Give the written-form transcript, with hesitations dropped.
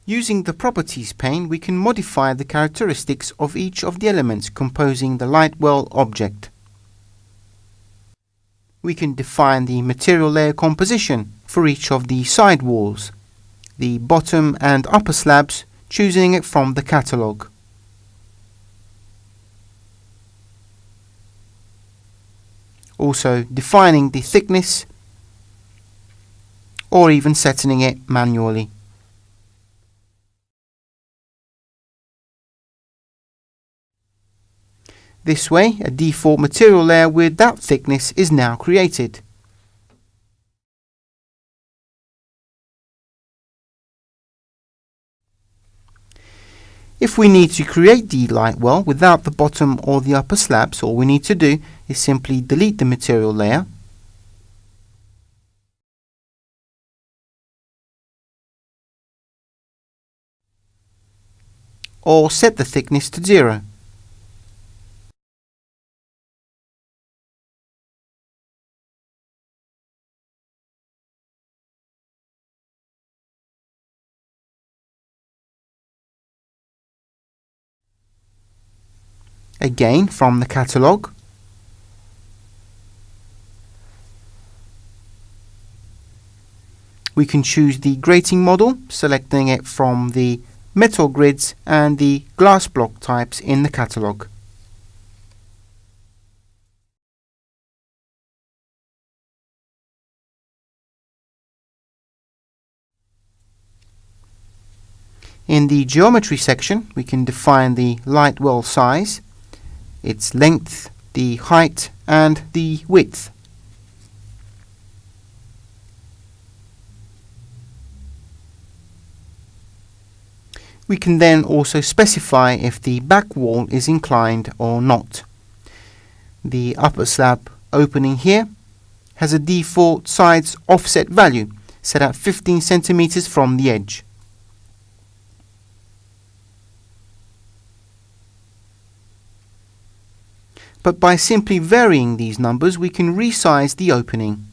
Using the Properties pane, we can modify the characteristics of each of the elements composing the light well object. We can define the material layer composition for each of the side walls, the bottom and upper slabs, choosing it from the catalogue. Also defining the thickness or even setting it manually. This way, a default material layer with that thickness is now created. If we need to create the light well without the bottom or the upper slabs, all we need to do is simply delete the material layer, or set the thickness to 0. Again, from the catalogue, we can choose the grating model, selecting it from the metal grids and the glass block types in the catalogue. In the geometry section, we can define the light well size, its length, the height and the width. We can then also specify if the back wall is inclined or not. The upper slab opening here has a default sides offset value set at 15 centimeters from the edge. But by simply varying these numbers, we can resize the opening.